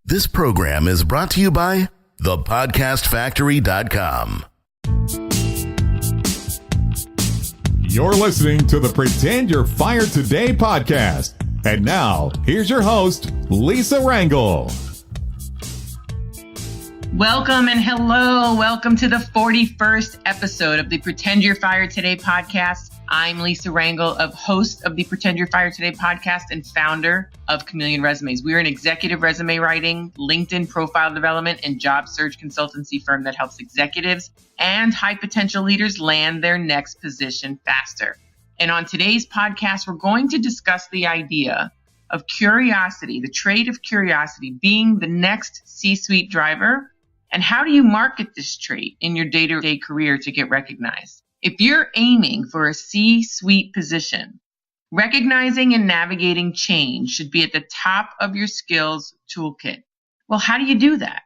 This program is brought to you by thepodcastfactory.com. You're listening to the Pretend You're Fired Today podcast. And now, here's your host, Lisa Rangel. Welcome and hello. Welcome to the 41st episode of the Pretend You're Fired Today podcast. I'm Lisa Rangel, host of the Pretend You're Fired Today podcast and founder of Chameleon Resumes. We're an executive resume writing, LinkedIn profile development, and job search consultancy firm that helps executives and high potential leaders land their next position faster. And on today's podcast, we're going to discuss the idea of curiosity, the trait of curiosity being the next C-suite driver. And how do you market this trait in your day-to-day career to get recognized? If you're aiming for a C-suite position, recognizing and navigating change should be at the top of your skills toolkit. Well, how do you do that?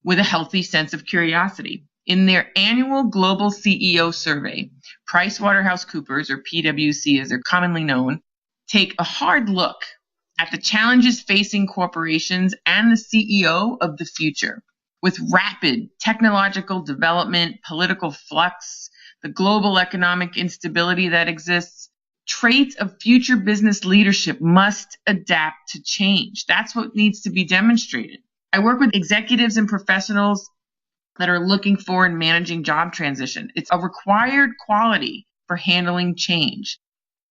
With a healthy sense of curiosity. In their annual Global CEO Survey, PricewaterhouseCoopers, or PwC as they're commonly known, take a hard look at the challenges facing corporations and the CEO of the future. With rapid technological development, political flux, the global economic instability that exists, traits of future business leadership must adapt to change. That's what needs to be demonstrated. I work with executives and professionals that are looking for and managing job transition. It's a required quality for handling change.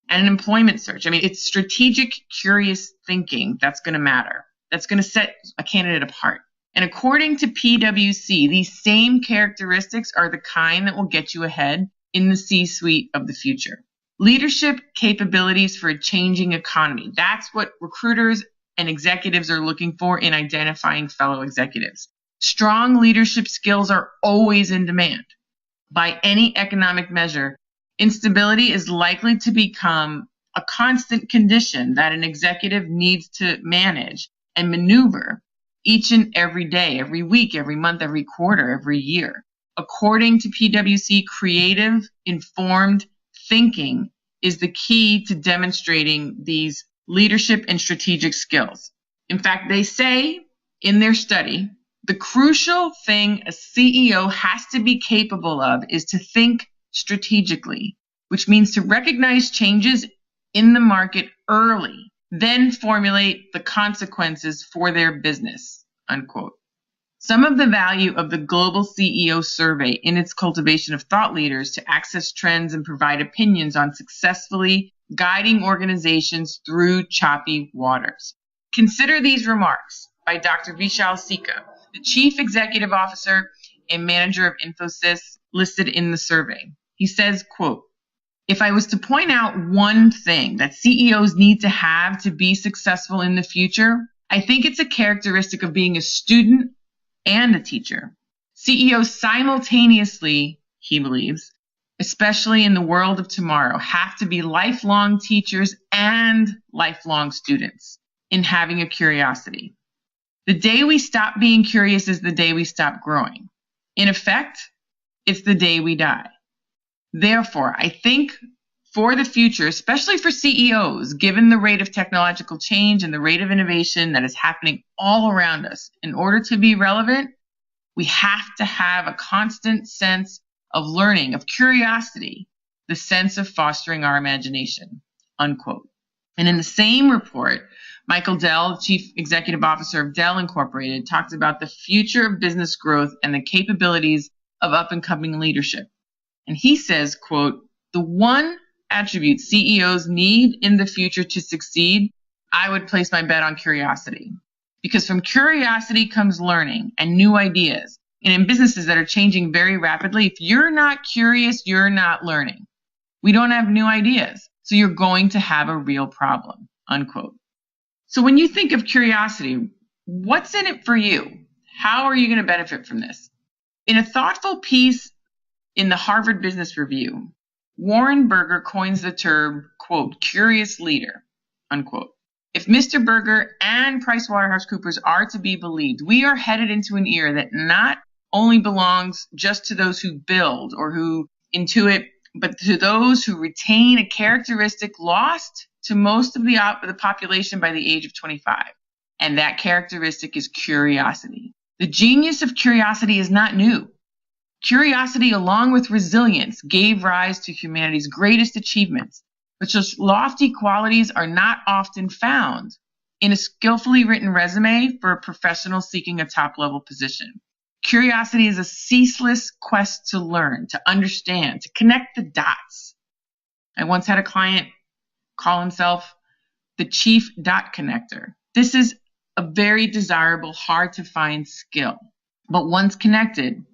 And an employment search. It's strategic, curious thinking that's going to matter. That's going to set a candidate apart. And according to PwC, these same characteristics are the kind that will get you ahead in the C-suite of the future. Leadership capabilities for a changing economy. That's what recruiters and executives are looking for in identifying fellow executives. Strong leadership skills are always in demand. By any economic measure, instability is likely to become a constant condition that an executive needs to manage and maneuver each and every day, every week, every month, every quarter, every year. According to PwC, creative, informed thinking is the key to demonstrating these leadership and strategic skills. In fact, they say in their study, the crucial thing a CEO has to be capable of is to think strategically, which means to recognize changes in the market early, then formulate the consequences for their business, unquote. Some of the value of the Global CEO Survey in its cultivation of thought leaders to access trends and provide opinions on successfully guiding organizations through choppy waters. Consider these remarks by Dr. Vishal Sikka, the Chief Executive Officer and Manager of Infosys listed in the survey. He says, quote, "If I was to point out one thing that CEOs need to have to be successful in the future, I think it's a characteristic of being a student and a teacher. CEOs simultaneously, he believes, especially in the world of tomorrow, have to be lifelong teachers and lifelong students in having a curiosity. The day we stop being curious is the day we stop growing. In effect, it's the day we die. Therefore, I think for the future, especially for CEOs, given the rate of technological change and the rate of innovation that is happening all around us, in order to be relevant, we have to have a constant sense of learning, of curiosity, the sense of fostering our imagination," unquote. And in the same report, Michael Dell, Chief Executive Officer of Dell Incorporated, talks about the future of business growth and the capabilities of up-and-coming leadership. And he says, quote, "The one attribute CEOs need in the future to succeed, I would place my bet on curiosity. Because from curiosity comes learning and new ideas. And in businesses that are changing very rapidly, if you're not curious, you're not learning. We don't have new ideas. So you're going to have a real problem," unquote. So when you think of curiosity, what's in it for you? How are you going to benefit from this? In a thoughtful piece in the Harvard Business Review, Warren Berger coins the term, quote, "curious leader," unquote. If Mr. Berger and PricewaterhouseCoopers are to be believed, we are headed into an era that not only belongs just to those who build or who intuit, but to those who retain a characteristic lost to most of the population by the age of 25. And that characteristic is curiosity. The genius of curiosity is not new. Curiosity, along with resilience, gave rise to humanity's greatest achievements, but such lofty qualities are not often found in a skillfully written resume for a professional seeking a top-level position. Curiosity is a ceaseless quest to learn, to understand, to connect the dots. I once had a client call himself the chief dot connector. This is a very desirable, hard-to-find skill. But once connected,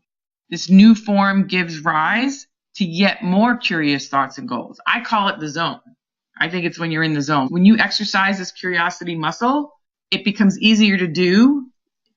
this new form gives rise to yet more curious thoughts and goals. I call it the zone. I think it's when you're in the zone. When you exercise this curiosity muscle, it becomes easier to do,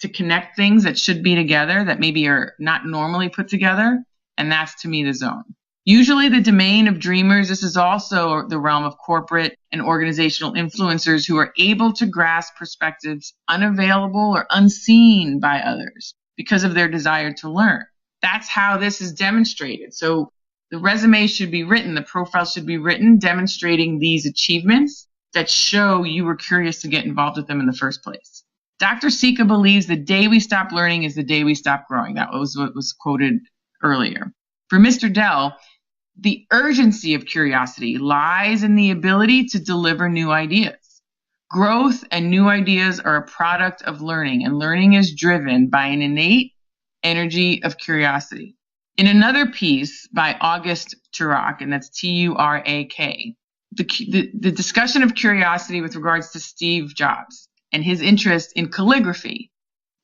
to connect things that should be together that maybe are not normally put together. And that's, to me, the zone. Usually the domain of dreamers, this is also the realm of corporate and organizational influencers who are able to grasp perspectives unavailable or unseen by others because of their desire to learn. That's how this is demonstrated. So the resume should be written, the profile should be written demonstrating these achievements that show you were curious to get involved with them in the first place. Dr. Sika believes the day we stop learning is the day we stop growing. That was what was quoted earlier. For Mr. Dell, the urgency of curiosity lies in the ability to deliver new ideas. Growth and new ideas are a product of learning, and learning is driven by an innate energy of curiosity. In another piece by August Turak, and that's Turak, the discussion of curiosity with regards to Steve Jobs and his interest in calligraphy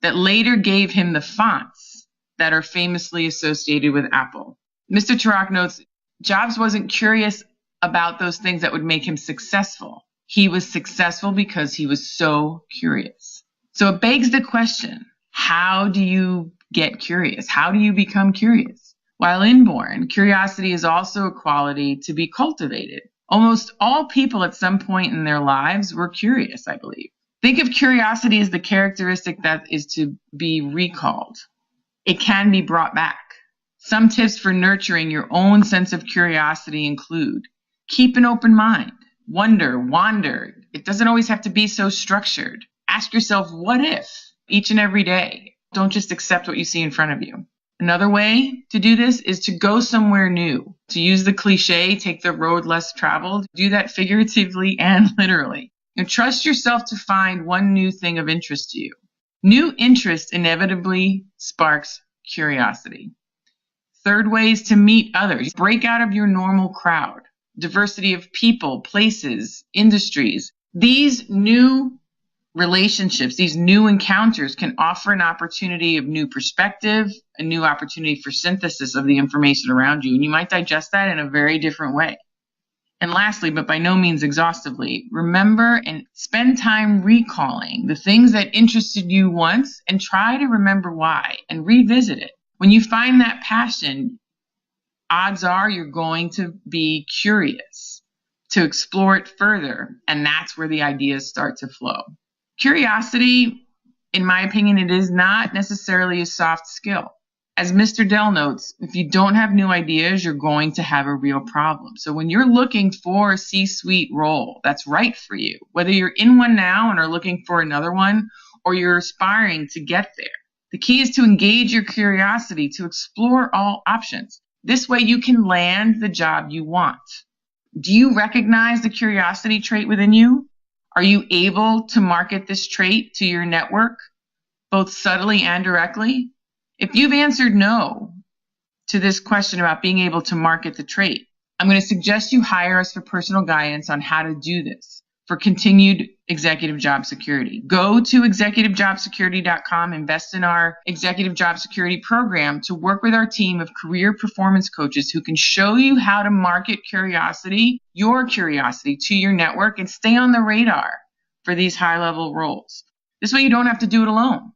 that later gave him the fonts that are famously associated with Apple. Mr. Turak notes, Jobs wasn't curious about those things that would make him successful. He was successful because he was so curious. So it begs the question, how do you get curious? How do you become curious? While inborn, curiosity is also a quality to be cultivated. Almost all people at some point in their lives were curious, I believe. Think of curiosity as the characteristic that is to be recalled. It can be brought back. Some tips for nurturing your own sense of curiosity include keep an open mind, wander. It doesn't always have to be so structured. Ask yourself, what if, each and every day. Don't just accept what you see in front of you. Another way to do this is to go somewhere new. To use the cliche, take the road less traveled. Do that figuratively and literally. And trust yourself to find one new thing of interest to you. New interest inevitably sparks curiosity. Third way is to meet others. Break out of your normal crowd. Diversity of people, places, industries. These new relationships, these new encounters can offer an opportunity of new perspective, a new opportunity for synthesis of the information around you. And you might digest that in a very different way. And lastly, but by no means exhaustively, remember and spend time recalling the things that interested you once and try to remember why and revisit it. When you find that passion, odds are you're going to be curious to explore it further. And that's where the ideas start to flow. Curiosity, in my opinion, it is not necessarily a soft skill. As Mr. Dell notes, if you don't have new ideas, you're going to have a real problem. So when you're looking for a C-suite role that's right for you, whether you're in one now and are looking for another one, or you're aspiring to get there, the key is to engage your curiosity, to explore all options. This way you can land the job you want. Do you recognize the curiosity trait within you? Are you able to market this trait to your network, both subtly and directly? If you've answered no to this question about being able to market the trait, I'm going to suggest you hire us for personal guidance on how to do this for continued executive job security. Go to executivejobsecurity.com, invest in our executive job security program to work with our team of career performance coaches who can show you how to market curiosity, your curiosity, to your network and stay on the radar for these high-level roles. This way you don't have to do it alone,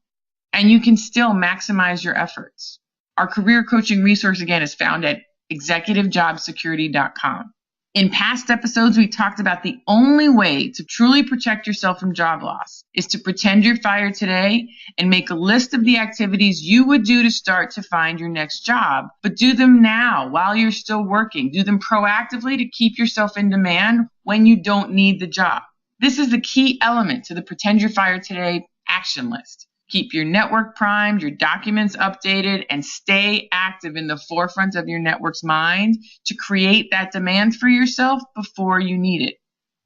and you can still maximize your efforts. Our career coaching resource, again, is found at executivejobsecurity.com. In past episodes, we talked about the only way to truly protect yourself from job loss is to pretend you're fired today and make a list of the activities you would do to start to find your next job. But do them now while you're still working. Do them proactively to keep yourself in demand when you don't need the job. This is the key element to the Pretend You're Fired Today action list. Keep your network primed, your documents updated, and stay active in the forefront of your network's mind to create that demand for yourself before you need it.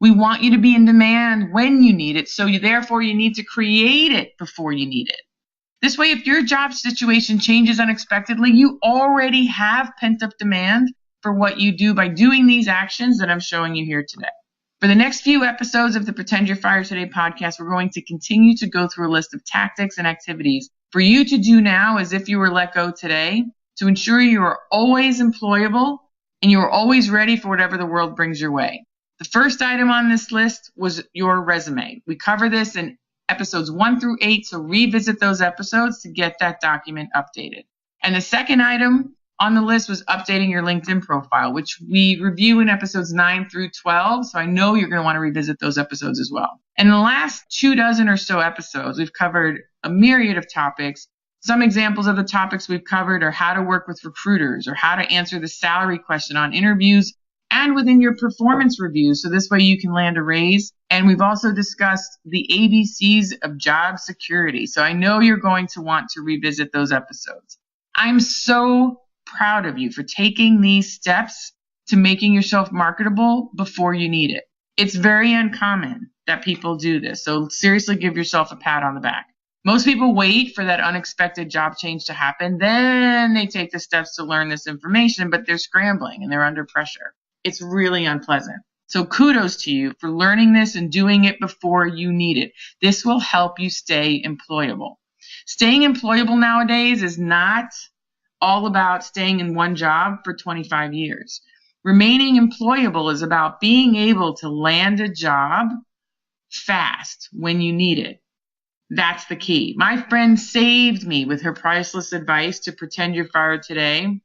We want you to be in demand when you need it, so therefore you need to create it before you need it. This way, if your job situation changes unexpectedly, you already have pent-up demand for what you do by doing these actions that I'm showing you here today. For the next few episodes of the Pretend You're Fired Today podcast, we're going to continue to go through a list of tactics and activities for you to do now as if you were let go today to ensure you are always employable and you are always ready for whatever the world brings your way. The first item on this list was your resume. We cover this in episodes 1 through 8, so revisit those episodes to get that document updated. And the second item on the list was updating your LinkedIn profile, which we review in episodes 9 through 12. So I know you're going to want to revisit those episodes as well. In the last 24 or so episodes, we've covered a myriad of topics. Some examples of the topics we've covered are how to work with recruiters or how to answer the salary question on interviews and within your performance reviews. So this way you can land a raise. And we've also discussed the ABCs of job security. So I know you're going to want to revisit those episodes. I'm so proud of you for taking these steps to making yourself marketable before you need it. It's very uncommon that people do this, so seriously give yourself a pat on the back. Most people wait for that unexpected job change to happen, then they take the steps to learn this information, but they're scrambling and they're under pressure. It's really unpleasant. So kudos to you for learning this and doing it before you need it. This will help you stay employable. Staying employable nowadays is not all about staying in one job for 25 years. Remaining employable is about being able to land a job fast when you need it. That's the key. My friend saved me with her priceless advice to pretend you're fired today,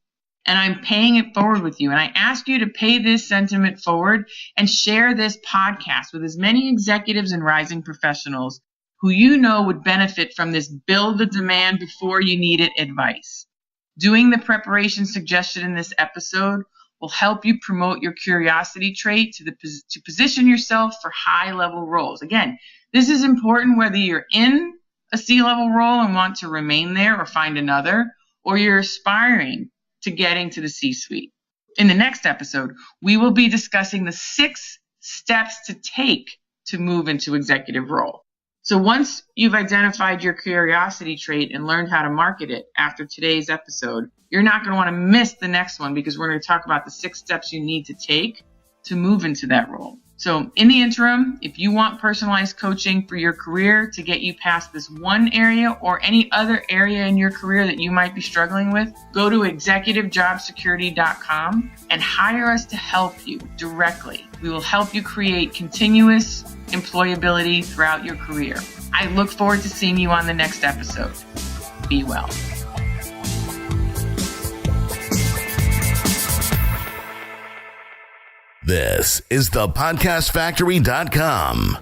and I'm paying it forward with you. And I ask you to pay this sentiment forward and share this podcast with as many executives and rising professionals who you know would benefit from this build the demand before you need it advice. Doing the preparation suggested in this episode will help you promote your curiosity trait to position yourself for high-level roles. Again, this is important whether you're in a C-level role and want to remain there or find another, or you're aspiring to getting to the C-suite. In the next episode, we will be discussing the 6 steps to take to move into executive role. So once you've identified your curiosity trait and learned how to market it after today's episode, you're not going to want to miss the next one because we're going to talk about the 6 steps you need to take to move into that role. So in the interim, if you want personalized coaching for your career to get you past this one area or any other area in your career that you might be struggling with, go to executivejobsecurity.com and hire us to help you directly. We will help you create continuous employability throughout your career. I look forward to seeing you on the next episode. Be well. This is the podcastfactory.com.